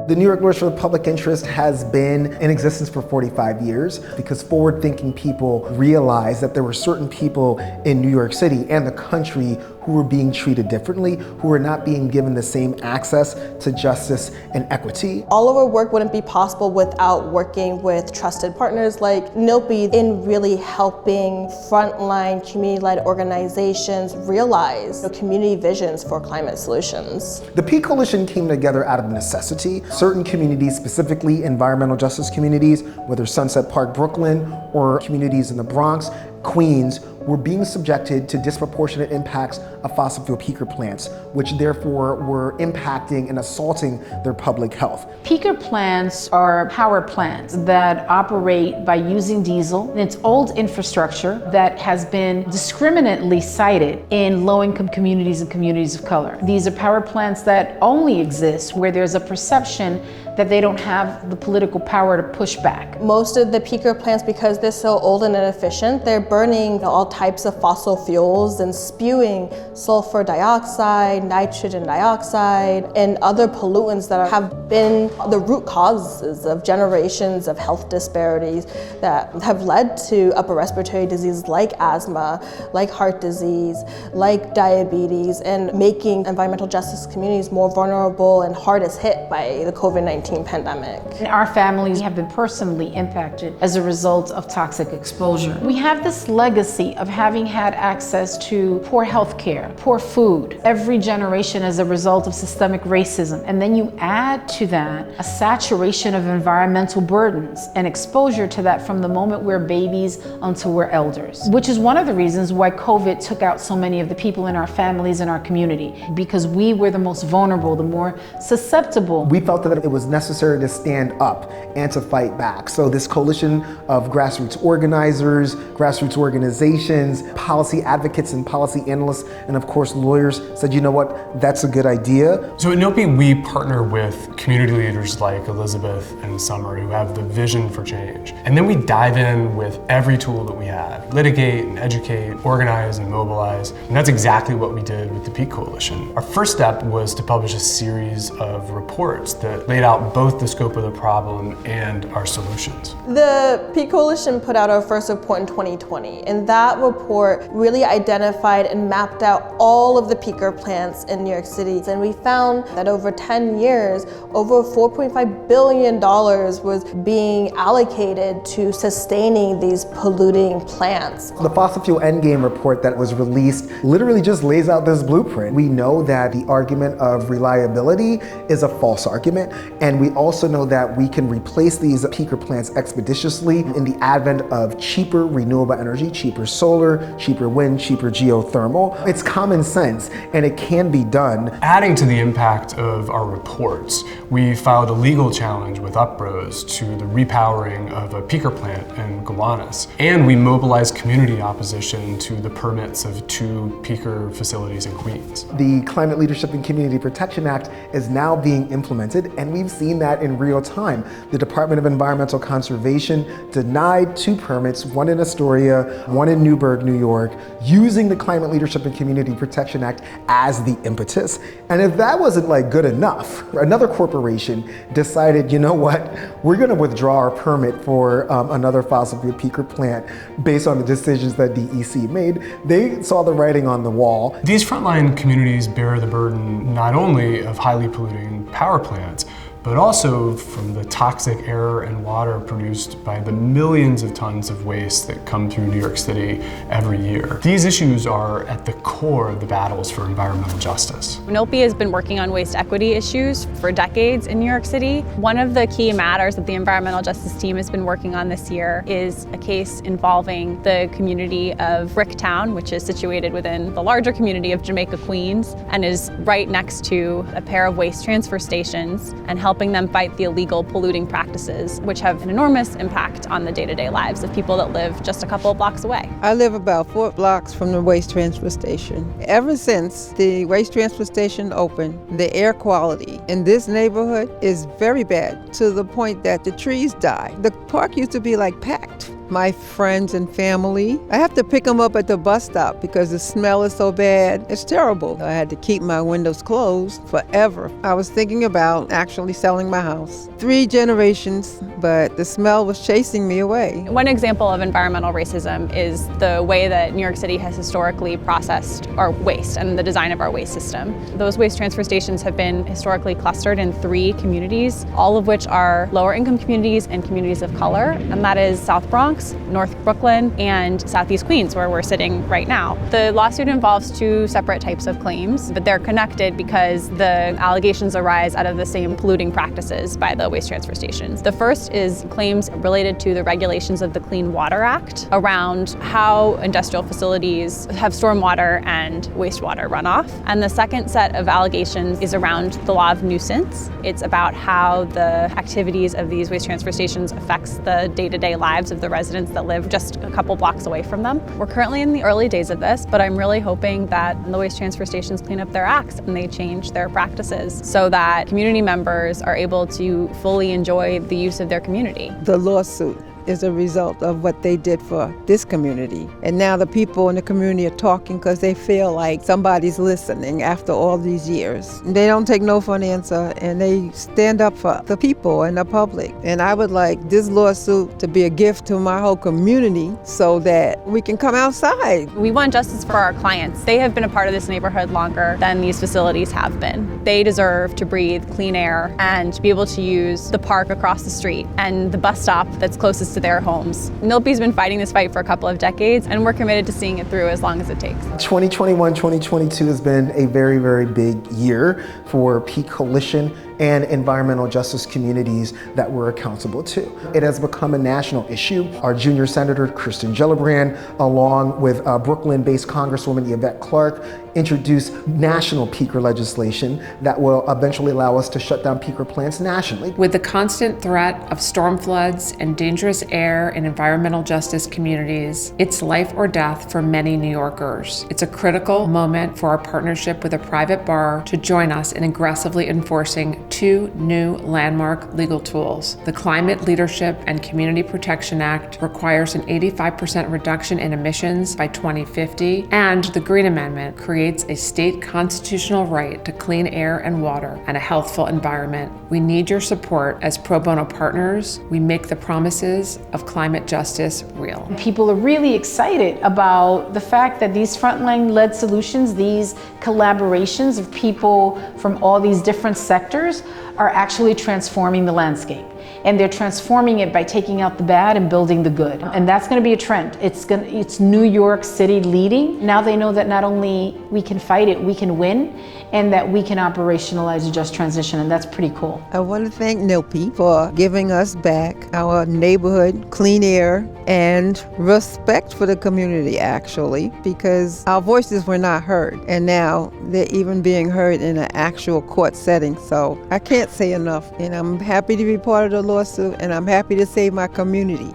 The New York Lawyers for the Public Interest has been in existence for 45 years because forward-thinking people realized that there were certain people in New York City and the country who were being treated differently, who were not being given the same access to justice and equity. All of our work wouldn't be possible without working with trusted partners like NYLPI in really helping frontline community-led organizations realize the community visions for climate solutions. The Peak Coalition came together out of necessity. Certain communities, specifically environmental justice communities, whether Sunset Park, Brooklyn, or communities in the Bronx, Queens, were being subjected to disproportionate impacts of fossil fuel peaker plants, which therefore were impacting and assaulting their public health. Peaker plants are power plants that operate by using diesel. It's old infrastructure that has been discriminately sited in low-income communities and communities of color. These are power plants that only exist where there's a perception that they don't have the political power to push back. Most of the peaker plants, because they're so old and inefficient, they're burning all types of fossil fuels and spewing sulfur dioxide, nitrogen dioxide, and other pollutants that have been the root causes of generations of health disparities that have led to upper respiratory diseases like asthma, like heart disease, like diabetes, and making environmental justice communities more vulnerable and hardest hit by the COVID-19 pandemic. Our families have been personally impacted as a result of toxic exposure. We have this legacy of having had access to poor health care, poor food, every generation as a result of systemic racism. And then you add to that a saturation of environmental burdens and exposure to that from the moment we're babies until we're elders, which is one of the reasons why COVID took out so many of the people in our families and our community, because we were the most vulnerable, the more susceptible. We felt that it was necessary to stand up and to fight back. So this coalition of grassroots organizers, grassroots organizations, policy advocates and policy analysts, and of course lawyers said, you know what, that's a good idea. So at NYLPI, we partner with community leaders like Elizabeth and Summer who have the vision for change. And then we dive in with every tool that we have, litigate and educate, organize and mobilize. And that's exactly what we did with the Peak Coalition. Our first step was to publish a series of reports that laid out both the scope of the problem and our solutions. The Peak Coalition put out our first report in 2020, and that report really identified and mapped out all of the peaker plants in New York City. And we found that over 10 years, over $4.5 billion was being allocated to sustaining these polluting plants. The Fossil Fuel Endgame report that was released literally just lays out this blueprint. We know that the argument of reliability is a false argument, and we also know that we can replace these peaker plants expeditiously in the advent of cheaper renewable energy, cheaper solar, cheaper wind, cheaper geothermal. It's common sense, and it can be done. Adding to the impact of our reports, we filed a legal challenge with UPROS to the repowering of a peaker plant in Gowanus, and we mobilized community opposition to the permits of 2 peaker facilities in Queens. The Climate Leadership and Community Protection Act is now being implemented, and we've seen that in real time. The Department of Environmental Conservation denied 2 permits, one in Astoria, one in Newburgh, New York, using the Climate Leadership and Community Protection Act as the impetus. And if that wasn't good enough, another corporation decided, you know what, we're gonna withdraw our permit for another fossil fuel peaker plant based on the decisions that DEC made. They saw the writing on the wall. These frontline communities bear the burden not only of highly polluting power plants, but also from the toxic air and water produced by the millions of tons of waste that come through New York City every year. These issues are at the core of the battles for environmental justice. NYLPI has been working on waste equity issues for decades in New York City. One of the key matters that the environmental justice team has been working on this year is a case involving the community of Bricktown, which is situated within the larger community of Jamaica, Queens, and is right next to a pair of waste transfer stations and helping them fight the illegal polluting practices, which have an enormous impact on the day-to-day lives of people that live just a couple of blocks away. I live about 4 blocks from the waste transfer station. Ever since the waste transfer station opened, the air quality in this neighborhood is very bad, to the point that the trees die. The park used to be packed. my friends and family. I have to pick them up at the bus stop because the smell is so bad. It's terrible. I had to keep my windows closed forever. I was thinking about actually selling my house. 3 generations, but the smell was chasing me away. One example of environmental racism is the way that New York City has historically processed our waste and the design of our waste system. Those waste transfer stations have been historically clustered in 3 communities, all of which are lower income communities and communities of color, and that is South Bronx, North Brooklyn, and Southeast Queens, where we're sitting right now. The lawsuit involves 2 separate types of claims, but they're connected because the allegations arise out of the same polluting practices by the waste transfer stations. The first is claims related to the regulations of the Clean Water Act around how industrial facilities have stormwater and wastewater runoff. And the second set of allegations is around the law of nuisance. It's about how the activities of these waste transfer stations affects the day-to-day lives of the residents that live just a couple blocks away from them. We're currently in the early days of this, but I'm really hoping that the waste transfer stations clean up their acts and they change their practices so that community members are able to fully enjoy the use of their community. The lawsuit is a result of what they did for this community. And now the people in the community are talking because they feel like somebody's listening after all these years. They don't take no for an answer, and they stand up for the people and the public. And I would like this lawsuit to be a gift to my whole community so that we can come outside. We want justice for our clients. They have been a part of this neighborhood longer than these facilities have been. They deserve to breathe clean air and to be able to use the park across the street and the bus stop that's closest to their homes. NYLPI's been fighting this fight for a couple of decades, and we're committed to seeing it through as long as it takes. 2021-2022 has been a very, very big year for Peak Coalition and environmental justice communities that we're accountable to. It has become a national issue. Our junior senator, Kristen Gillibrand, along with Brooklyn-based Congresswoman Yvette Clarke, introduced national peaker legislation that will eventually allow us to shut down peaker plants nationally. With the constant threat of storm floods and dangerous air in environmental justice communities, it's life or death for many New Yorkers. It's a critical moment for our partnership with a private bar to join us in aggressively enforcing 2 new landmark legal tools. The Climate Leadership and Community Protection Act requires an 85% reduction in emissions by 2050, and the Green Amendment creates a state constitutional right to clean air and water and a healthful environment. We need your support as pro bono partners. We make the promises of climate justice real. People are really excited about the fact that these frontline-led solutions, these collaborations of people from all these different sectors are actually transforming the landscape. And they're transforming it by taking out the bad and building the good. And that's going to be a trend. It's New York City leading. Now they know that not only we can fight it, we can win, and that we can operationalize a just transition, and that's pretty cool. I want to thank NYLPI for giving us back our neighborhood, clean air, and respect for the community, actually, because our voices were not heard. And now they're even being heard in an actual court setting. So I can't say enough. And I'm happy to be part of the lawsuit, and I'm happy to save my community.